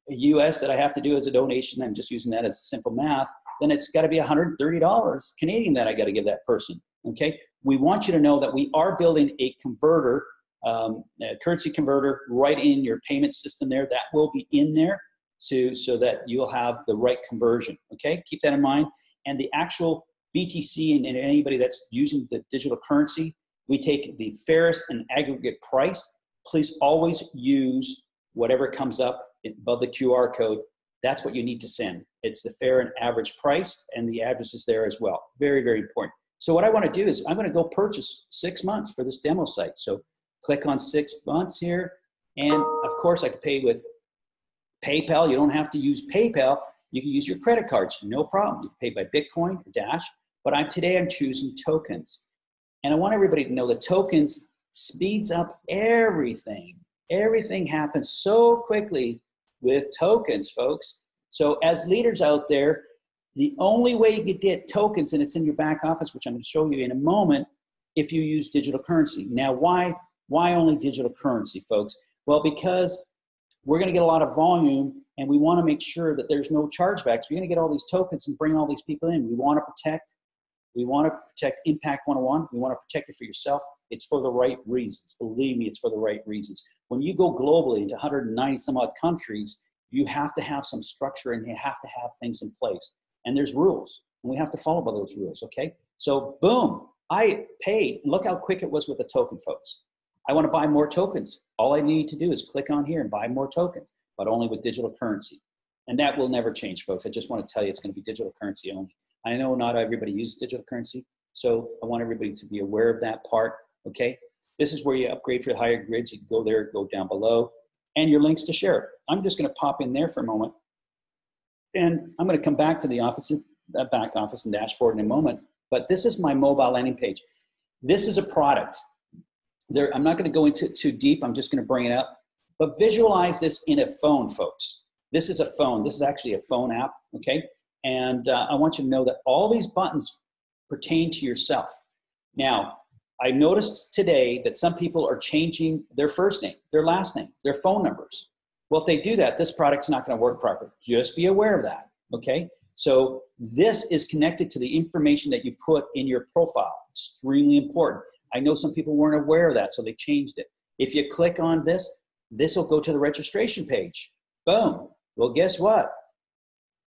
US that I have to do as a donation, I'm just using that as simple math, then it's got to be $130 Canadian that I got to give that person, okay? We want you to know that we are building a converter, a currency converter right in your payment system there. That will be in there so that you'll have the right conversion, okay? Keep that in mind. And the actual BTC and anybody that's using the digital currency, We take the fairest and aggregate price. Please always use whatever comes up above the QR code. That's what you need to send. It's the fair and average price, and the address is there as well. Very, very important. So what I want to do is I'm going to go purchase 6 months for this demo site. So click on 6 months here. And of course I can pay with PayPal. You don't have to use PayPal. You can use your credit cards, no problem. You can pay by Bitcoin or Dash, but today I'm choosing tokens. And I want everybody to know that tokens speeds up everything. Everything happens so quickly with tokens, folks. So as leaders out there, the only way you can get tokens, and it's in your back office, which I'm going to show you in a moment, if you use digital currency. Now, why only digital currency, folks? Well, because we're going to get a lot of volume, and we want to make sure that there's no chargebacks. We're going to get all these tokens and bring all these people in. We want to protect Impact101. We want to protect it for yourself. It's for the right reasons. Believe me, it's for the right reasons. When you go globally into 190 some odd countries, you have to have some structure and you have to have things in place. And there's rules, and we have to follow by those rules, okay? So boom, I paid. Look how quick it was with the token, folks. I want to buy more tokens. All I need to do is click on here and buy more tokens, but only with digital currency. And that will never change, folks. I just want to tell you it's going to be digital currency only. I know not everybody uses digital currency, so I want everybody to be aware of that part, okay? This is where you upgrade for higher grids. You can go there, go down below, and your links to share. I'm just going to pop in there for a moment, and I'm going to come back to the office, back office and dashboard in a moment, but this is my mobile landing page. This is a product. I'm not going to go into it too deep. I'm just going to bring it up, but visualize this in a phone, folks. This is a phone. This is actually a phone app, okay? And I want you to know that all these buttons pertain to yourself. Now, I noticed today that some people are changing their first name, their last name, their phone numbers. Well, if they do that, this product's not going to work properly. Just be aware of that, okay? So this is connected to the information that you put in your profile. Extremely important. I know some people weren't aware of that, so they changed it. If you click on this, this will go to the registration page. Boom. Well, guess what?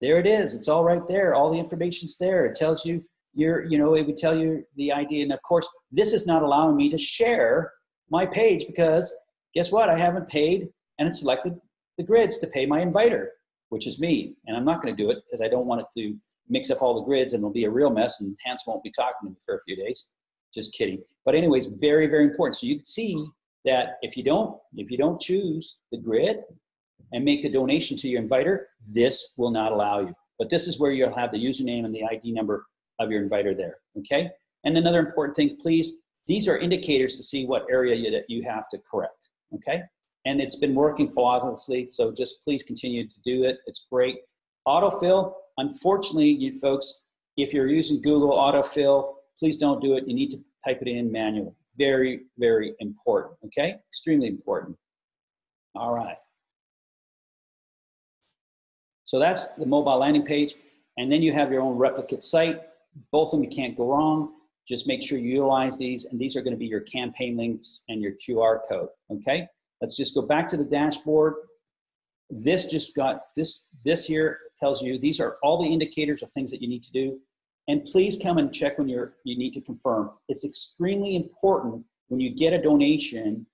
There it is. It's all right there. All the information's there. It tells you it would tell you the ID. And of course, this is not allowing me to share my page because guess what? I haven't paid and it's selected the grids to pay my inviter, which is me. And I'm not going to do it because I don't want it to mix up all the grids and it'll be a real mess and Hans won't be talking to me for a few days. Just kidding. But anyways, very, very important. So you can see that if you don't choose the grid and make the donation to your inviter, this will not allow you. But this is where you'll have the username and the ID number of your inviter there, okay? And another important thing, please, these are indicators to see what area that you have to correct, okay? And it's been working flawlessly, so just please continue to do it. It's great. Autofill, unfortunately, you folks, if you're using Google Autofill, please don't do it. You need to type it in manually. Very, very important, okay? Extremely important. All right. So that's the mobile landing page. And then you have your own replicate site. Both of them, you can't go wrong. Just make sure you utilize these. And these are going to be your campaign links and your QR code, okay? Let's just go back to the dashboard. This just got, this here tells you, these are all the indicators of things that you need to do. And please come and check when you need to confirm. It's extremely important when you get a donation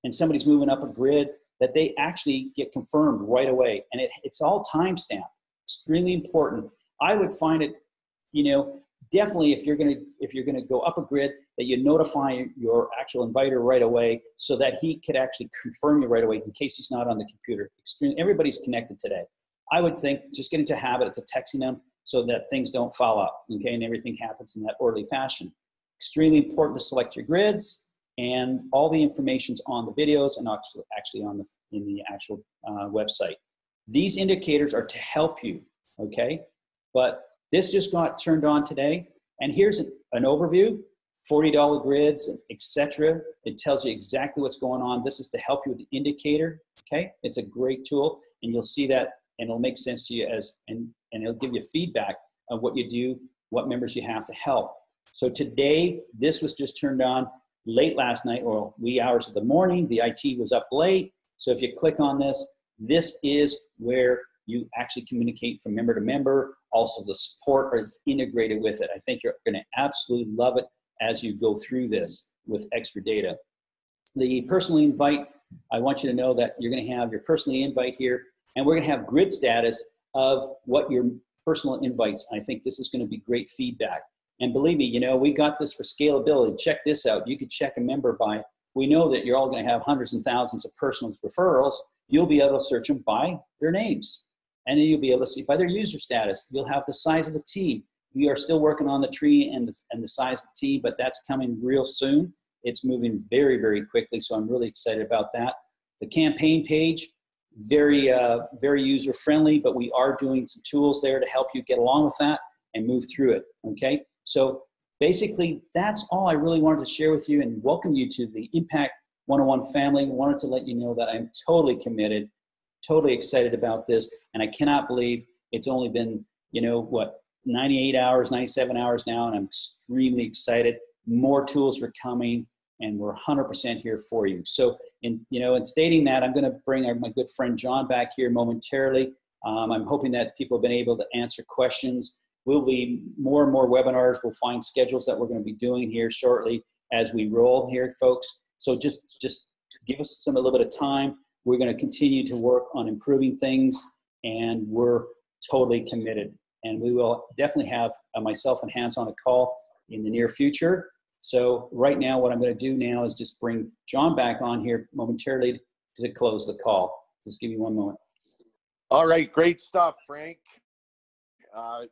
and somebody's moving up a grid that they actually get confirmed right away. And it's all timestamped. Extremely important. I would find it, definitely if you're gonna go up a grid, that you notify your actual inviter right away so that he could actually confirm you right away in case he's not on the computer. Everybody's connected today. I would think just get into a habit of texting them so that things don't foul up, okay, and everything happens in that orderly fashion. Extremely important to select your grids, and all the information's on the videos and actually in the actual website. These indicators are to help you, okay? But this just got turned on today, and here's an overview, $40 grids, etc. It tells you exactly what's going on. This is to help you with the indicator, okay? It's a great tool, and you'll see that, and it'll make sense to you and it'll give you feedback on what you do, what members you have to help. So today, this was just turned on late last night or wee hours of the morning. The IT was up late. So if you click on this, this is where you actually communicate from member to member. Also the support is integrated with it. I think you're gonna absolutely love it as you go through this. with extra data. The personal invite, I want you to know that you're going to have your personal invite here, and we're going to have grid status of what your personal invites. I think this is going to be great feedback. And believe me, you know, we got this for scalability. Check this out. You could check a member by, we know that you're all going to have hundreds and thousands of personal referrals. You'll be able to search them by their names. And then you'll be able to see by their user status. You'll have the size of the team. We are still working on the tree and the size of the team, but that's coming real soon. It's moving very, very quickly, so I'm really excited about that. The campaign page, very user-friendly, but we are doing some tools there to help you get along with that and move through it, okay? So basically, that's all I really wanted to share with you and welcome you to the Impact 101 family. I wanted to let you know that I'm totally committed, totally excited about this, and I cannot believe it's only been, you know, what, 98 hours, 97 hours now, and I'm extremely excited. More tools are coming, and we're 100% here for you. So, in stating that, I'm going to bring my good friend John back here momentarily. I'm hoping that people have been able to answer questions. Will be more and more webinars. We'll find schedules that we're going to be doing here shortly as we roll here, folks. So just give us a little bit of time. We're going to continue to work on improving things, and we're totally committed. And we will definitely have myself and Hans on a call in the near future. So right now, what I'm going to do now is just bring John back on here momentarily to close the call. Just give me one moment. All right, great stuff, Frank.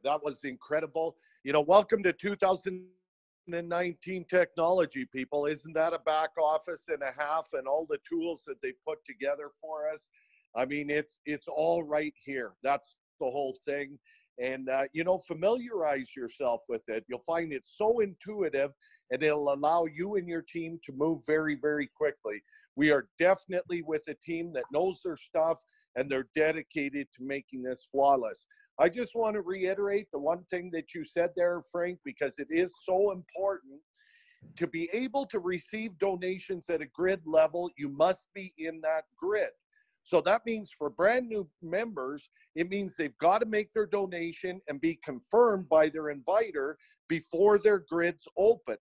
That was incredible. You know, welcome to 2019 technology, people. Isn't that a back office and a half, and all the tools that they put together for us? I mean, it's all right here. That's the whole thing. And, you know, familiarize yourself with it. You'll find it's so intuitive, and it'll allow you and your team to move very, very quickly. We are definitely with a team that knows their stuff, and they're dedicated to making this flawless. I just want to reiterate the one thing that you said there, Frank, because it is so important. To be able to receive donations at a grid level, you must be in that grid. So that means for brand new members, it means they've got to make their donation and be confirmed by their inviter before their grids open.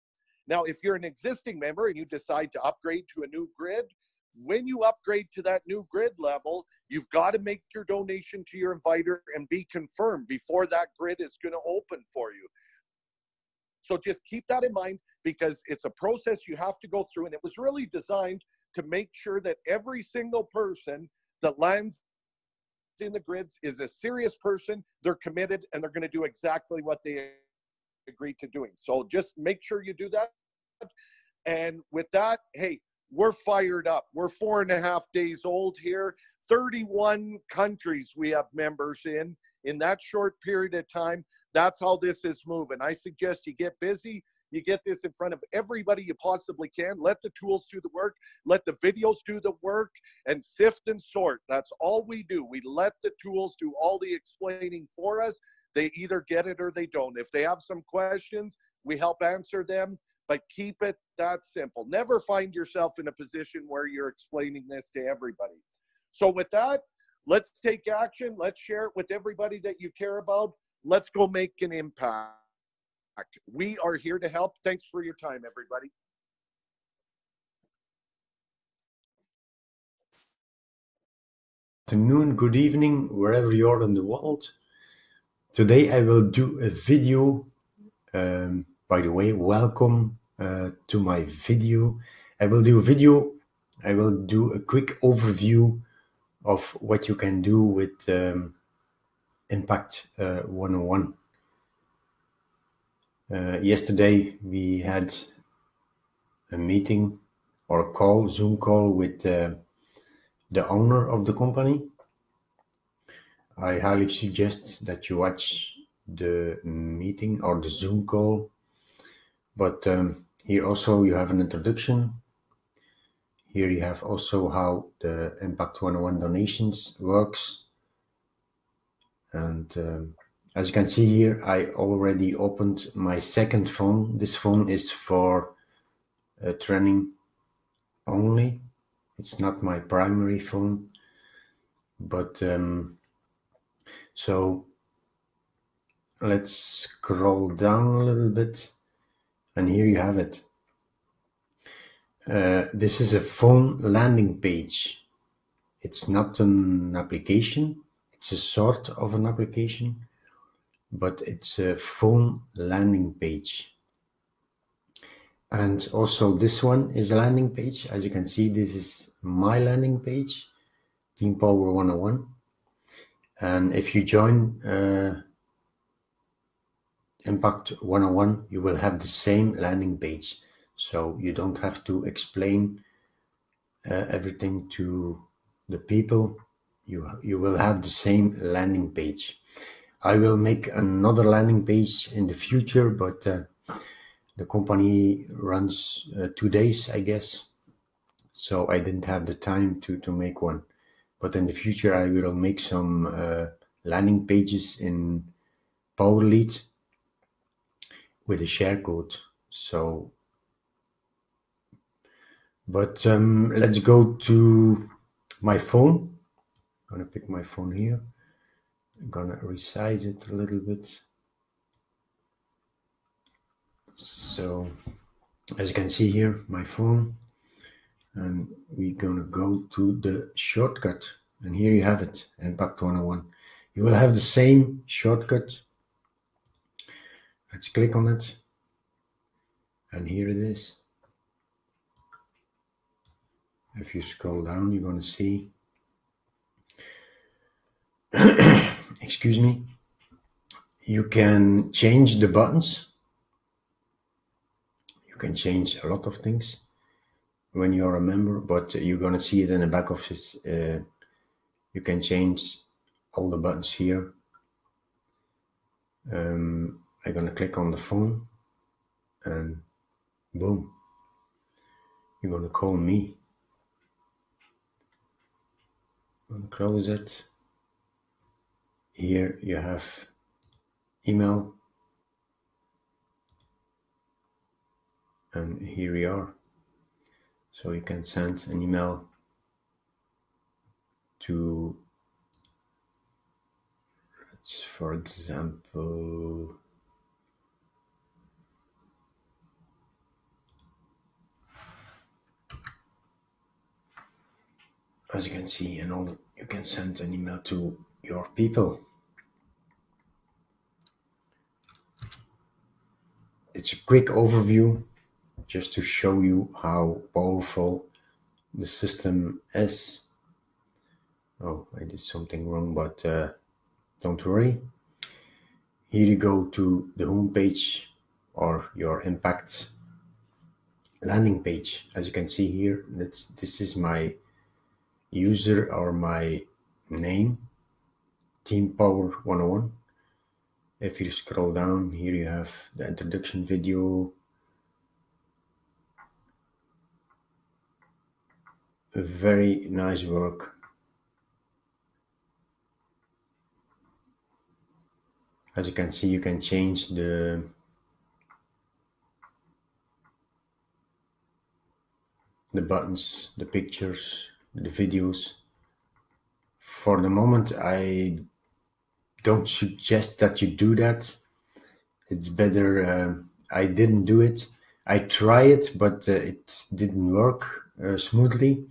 Now, if you're an existing member and you decide to upgrade to a new grid, when you upgrade to that new grid level, you've got to make your donation to your inviter and be confirmed before that grid is going to open for you. So just keep that in mind, because it's a process you have to go through, and it was really designed to make sure that every single person that lands in the grids is a serious person, they're committed, and they're going to do exactly what they agreed to doing. So just make sure you do that. And with that, hey, we're fired up. We're 4.5 days old here. 31 countries we have members in that short period of time. That's how this is moving. I suggest you get busy. You get this in front of everybody you possibly can. Let the tools do the work. Let the videos do the work, and sift and sort. That's all we do. We let the tools do all the explaining for us. They either get it or they don't. If they have some questions, we help answer them, but keep it that simple. Never find yourself in a position where you're explaining this to everybody. So with that, let's take action. Let's share it with everybody that you care about. Let's go make an impact. We are here to help. Thanks for your time, everybody. Good afternoon, good evening, wherever you are in the world. Today I will do a video. By the way, welcome to my video. I will do a quick overview of what you can do with Impact 101. Yesterday we had a meeting or a call, Zoom call with the owner of the company. I highly suggest that you watch the meeting or the Zoom call. But here also you have an introduction. Here you have also how the Impact 101 donations works. And as you can see here, I already opened my second phone. This phone is for training only. It's not my primary phone. But so let's scroll down a little bit. And here you have it. This is a phone landing page. It's not an application. It's a sort of an application, but it's a phone landing page. And also this one is a landing page. As you can see, this is my landing page, Team Power 101. And if you join Impact 101, you will have the same landing page. So you don't have to explain everything to the people. You will have the same landing page. I will make another landing page in the future, but the company runs 2 days, I guess. So I didn't have the time to make one. But in the future, I will make some landing pages in PowerLead with a share code. So, but let's go to my phone. I'm gonna pick my phone here. I'm gonna resize it a little bit. So, as you can see here, my phone, and we're gonna go to the shortcut, and here you have it, Impact 101. You will have the same shortcut. Let's click on it, and here it is. If you scroll down, you're gonna see, excuse me, you can change the buttons. You can change a lot of things when you're a member, but you're gonna see it in the back office. You can change all the buttons here. I'm gonna click on the phone, and boom, you're gonna call me. I'm gonna close it. Here you have email, and here we are. So you can send an email to, let's, for example, as you can see, and all, you can send an email to your people. It's a quick overview just to show you how powerful the system is. Oh, I did something wrong, but don't worry. Here you go to the home page or your Impact landing page. As you can see here, this is my user or my name, Team Power 101. If you scroll down, here you have the introduction video, very nice work. As you can see, you can change the buttons, the pictures, the videos. For the moment, I don't suggest that you do that. It's better, I didn't do it. I tried it, but it didn't work smoothly.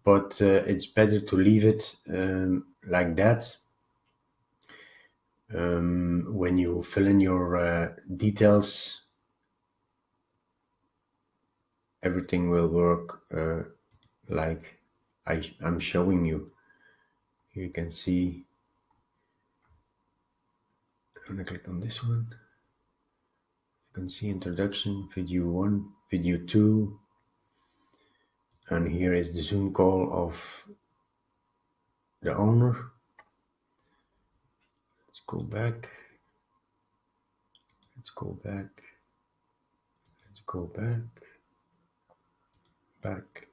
But it's better to leave it like that. When you fill in your details, everything will work like I'm showing you. Here you can see, I'm gonna click on this one. You can see introduction, video 1, video 2, and here is the Zoom call of the owner. Let's go back. Let's go back. Let's go back. Back.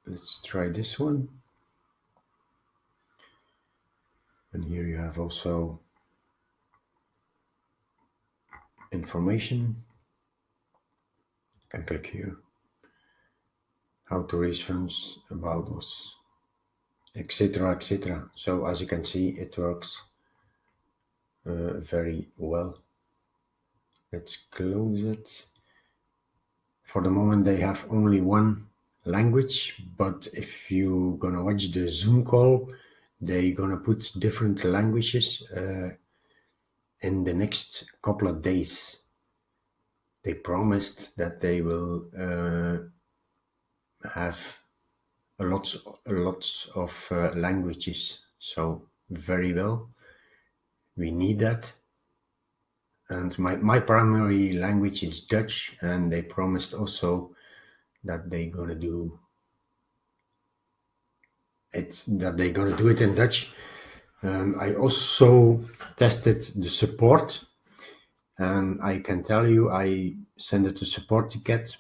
Let's try this one. And here you have also information. You can click here. How to raise funds, about us, etc., etc. So as you can see, it works very well. Let's close it. For the moment, they have only one language, but if you're gonna watch the Zoom call, they're gonna put different languages in the next couple of days. They promised that they will have a lot of languages. So very well, we need that. And my primary language is Dutch, and they promised also that they're gonna do it. That they're gonna do it in Dutch. I also tested the support, and I can tell you, I sent it a support ticket,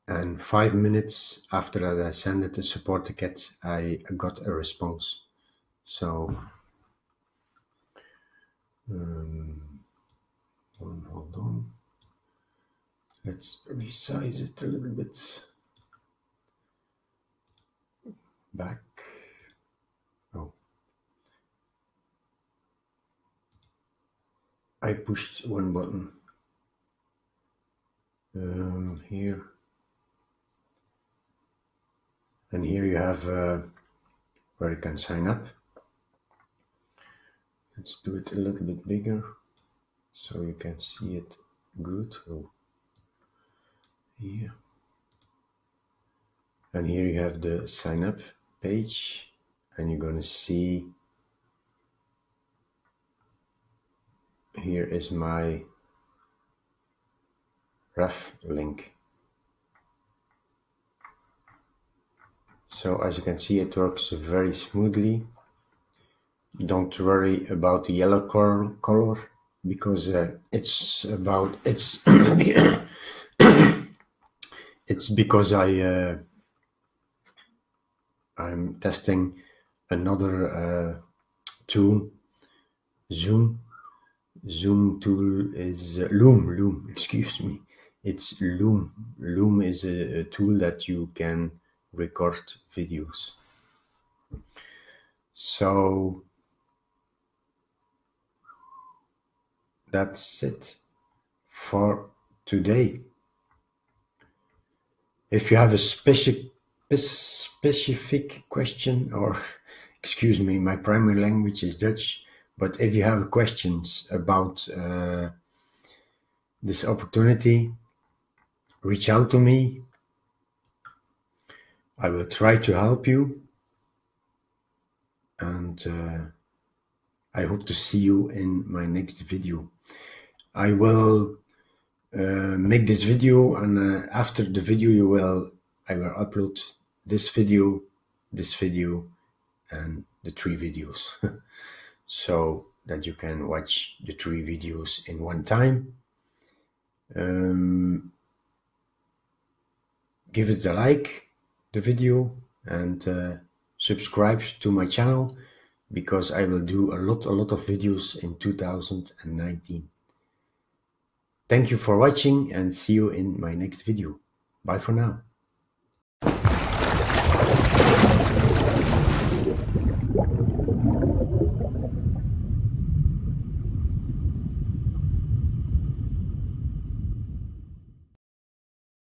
and 5 minutes after that I sent it a support ticket, I got a response. So hold on, let's resize it a little bit back. Oh, I pushed one button here, and here you have where you can sign up. Let's do it a little bit bigger so you can see it good. Oh, here. And here you have the sign up page, and you're gonna see here is my ref link. So as you can see, it works very smoothly. Don't worry about the yellow color because it's it's because I'm testing another tool. Zoom tool is Loom, excuse me. It's Loom. Loom is a tool that you can record videos. So that's it for today. If you have a specific question, or excuse me, my primary language is Dutch, but if you have questions about this opportunity, reach out to me. I will try to help you, and I hope to see you in my next video. I will make this video, and after the video I will upload this video, and the 3 videos so that you can watch the 3 videos in one time. Give it a like, the video, and subscribe to my channel, because I will do a lot of videos in 2019. Thank you for watching, and see you in my next video. Bye for now.